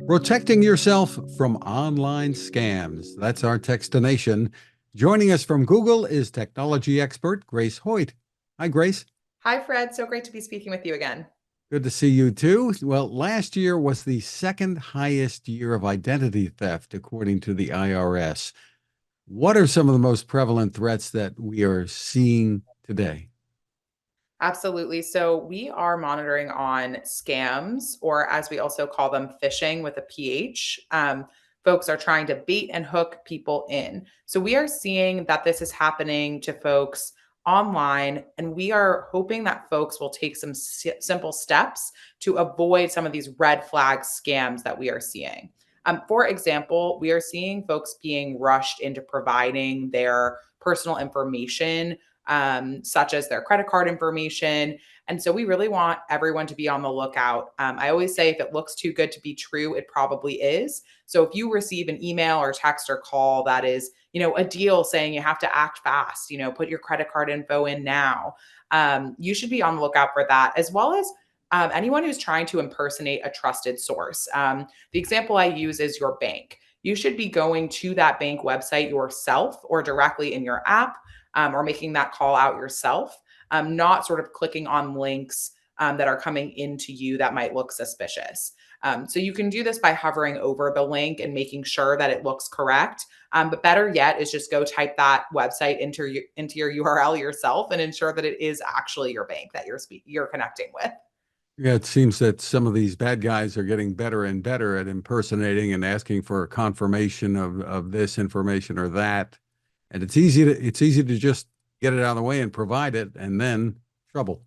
Protecting yourself from online scams. That's our Techstination. Joining us from Google is technology expert Grace Hoyt. Hi, Grace. Hi, Fred. So great to be speaking with you again. Good to see you too. Well, last year was the second highest year of identity theft, according to the IRS. What are some of the most prevalent threats that we are seeing today? Absolutely. So we are monitoring on scams, or as we also call them, phishing with a PH. Folks are trying to bait and hook people in. So we are seeing that this is happening to folks online, and we are hoping that folks will take some simple steps to avoid some of these red flag scams that we are seeing. For example, we are seeing folks being rushed into providing their personal information, such as their credit card information. And so we really want everyone to be on the lookout. I always say if it looks too good to be true, it probably is. So if you receive an email or text or call that is, a deal saying you have to act fast, put your credit card info in now, you should be on the lookout for that, as well as anyone who's trying to impersonate a trusted source. The example I use is your bank. You should be going to that bank website yourself or directly in your app, or making that call out yourself, not sort of clicking on links that are coming into you that might look suspicious. So you can do this by hovering over the link and making sure that it looks correct. But better yet is just go type that website into your URL yourself and ensure that it is actually your bank that you're connecting with. Yeah, it seems that some of these bad guys are getting better and better at impersonating and asking for a confirmation of this information or that. And it's easy to just get it out of the way and provide it, and then trouble.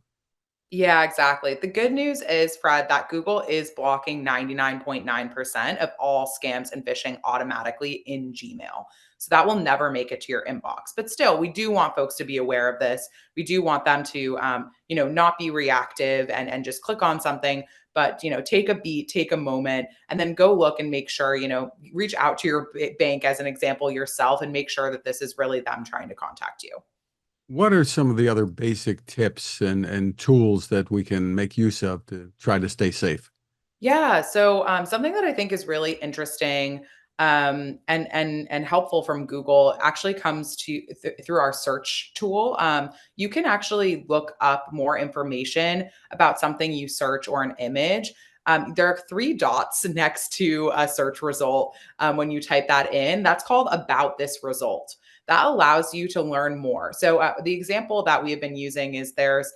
Yeah, exactly. The good news is, Fred, that Google is blocking 99.9% of all scams and phishing automatically in Gmail. So that will never make it to your inbox. But still, we do want folks to be aware of this. We do want them to, not be reactive and just click on something, but, take a beat, take a moment, and then go look and make sure, reach out to your bank as an example yourself and make sure that this is really them trying to contact you. What are some of the other basic tips and tools that we can make use of to try to stay safe? Yeah. So something that I think is really interesting, and helpful from Google actually comes through our search tool. You can actually look up more information about something you search or an image. There are three dots next to a search result when you type that in. That's called "About this result." That allows you to learn more. So the example that we have been using is there's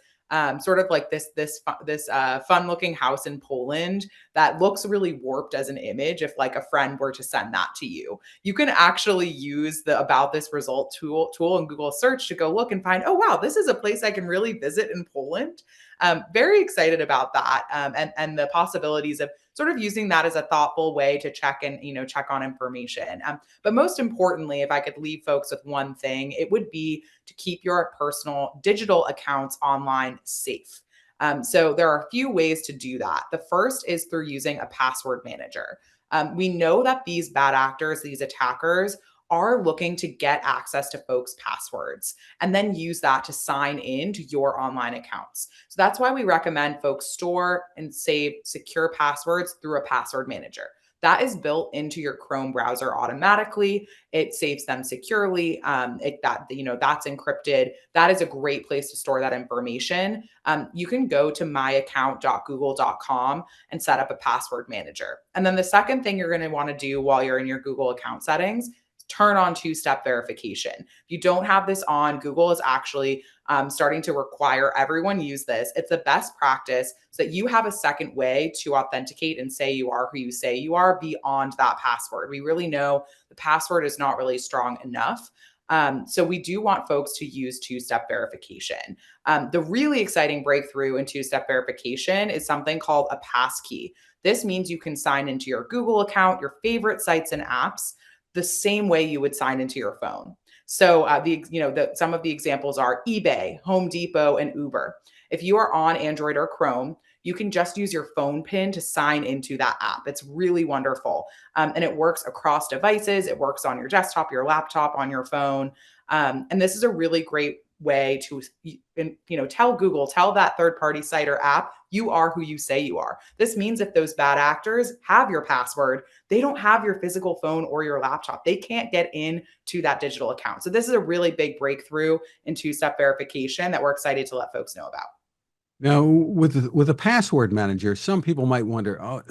sort of like this fun looking house in Poland that looks really warped as an image. If like a friend were to send that to you, you can actually use the "About this result" tool in Google search to go look and find, oh wow, this is a place I can really visit in Poland. Very excited about that, and the possibilities of sort of using that as a thoughtful way to check on information. But most importantly, if I could leave folks with one thing, it would be to keep your personal digital accounts online safe. So there are a few ways to do that. The first is through using a password manager. We know that these bad actors, these attackers, are looking to get access to folks' passwords and then use that to sign in to your online accounts. So that's why we recommend folks store and save secure passwords through a password manager. That is built into your Chrome browser automatically. It saves them securely. That's encrypted. That is a great place to store that information. You can go to myaccount.google.com and set up a password manager. And then the second thing you're going to want to do while you're in your Google account settings, turn on two-step verification. If you don't have this on, Google is actually starting to require everyone use this. It's the best practice so that you have a second way to authenticate and say you are who you say you are beyond that password. We really know the password is not really strong enough. So we do want folks to use two-step verification. The really exciting breakthrough in two-step verification is something called a passkey. This means you can sign into your Google account, your favorite sites and apps, the same way you would sign into your phone. So some of the examples are eBay, Home Depot, and Uber. If you are on Android or Chrome, you can just use your phone PIN to sign into that app. It's really wonderful. And it works across devices. It works on your desktop, your laptop, on your phone. And this is a really great way to, tell Google, tell that third party site or app, you are who you say you are. This means if those bad actors have your password, they don't have your physical phone or your laptop. They can't get in to that digital account. So this is a really big breakthrough in two-step verification that we're excited to let folks know about. Now, with a password manager, some people might wonder, oh,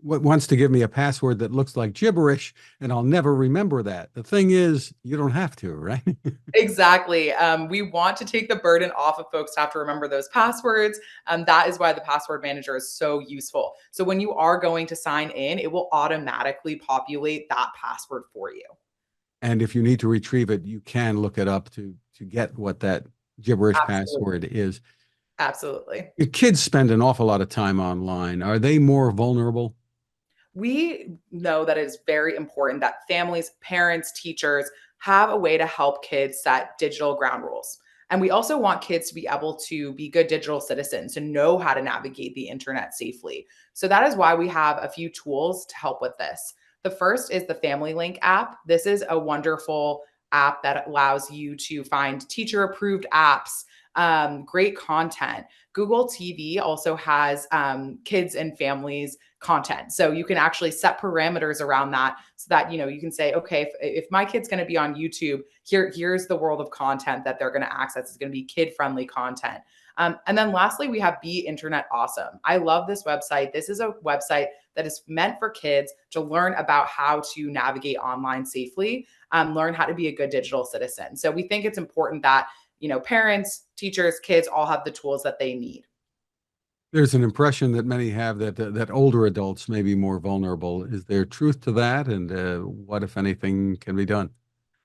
what wants to give me a password that looks like gibberish, and I'll never remember that. The thing is, you don't have to, right? Exactly. We want to take the burden off of folks to have to remember those passwords. That is why the password manager is so useful. So when you are going to sign in, it will automatically populate that password for you. And if you need to retrieve it, you can look it up to get what that gibberish Absolutely. password is. Absolutely. Your kids spend an awful lot of time online. Are they more vulnerable? We know that it's very important that families, parents, teachers have a way to help kids set digital ground rules. And we also want kids to be able to be good digital citizens, to know how to navigate the internet safely. So that is why we have a few tools to help with this. The first is the Family Link app. This is a wonderful app that allows you to find teacher approved apps, great content. Google TV also has kids and families content. So you can actually set parameters around that so that, you can say, okay, if my kid's going to be on YouTube, here's the world of content that they're going to access. It's going to be kid-friendly content. And then lastly, we have Be Internet Awesome. I love this website. This is a website that is meant for kids to learn about how to navigate online safely, learn how to be a good digital citizen. So we think it's important that, parents, teachers, kids all have the tools that they need. There's an impression that many have that older adults may be more vulnerable. Is there truth to that? And what, if anything, can be done?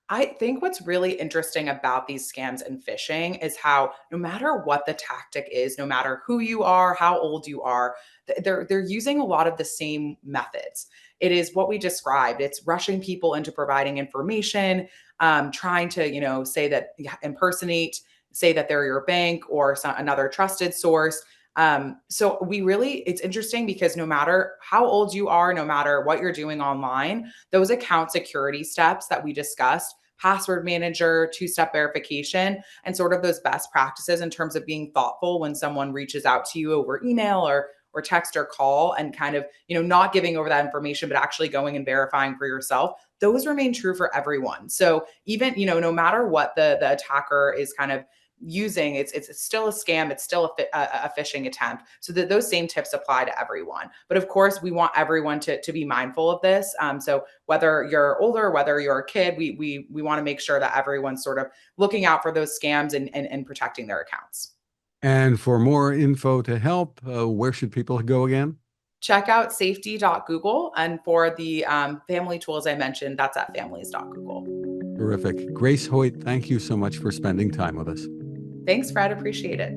I think what's really interesting about these scams and phishing is how no matter what the tactic is, no matter who you are, how old you are, they're using a lot of the same methods. It is what we described. It's rushing people into providing information, trying to say that, yeah, impersonate, say that they're your bank or another trusted source. So it's interesting because no matter how old you are, no matter what you're doing online, those account security steps that we discussed, password manager, two-step verification, and sort of those best practices in terms of being thoughtful when someone reaches out to you over email or text or call, and kind of, not giving over that information, but actually going and verifying for yourself. Those remain true for everyone. So even, no matter what the attacker is kind of using, it's still a scam, it's still a phishing attempt, so that those same tips apply to everyone. But of course we want everyone to be mindful of this. So whether you're older, whether you're a kid, we want to make sure that everyone's sort of looking out for those scams and protecting their accounts. And for more info to help, where should people go again? Check out safety.google, and for the family tools I mentioned, that's at families.google. Terrific. Grace Hoyt, thank you so much for spending time with us. Thanks, Fred. Appreciate it.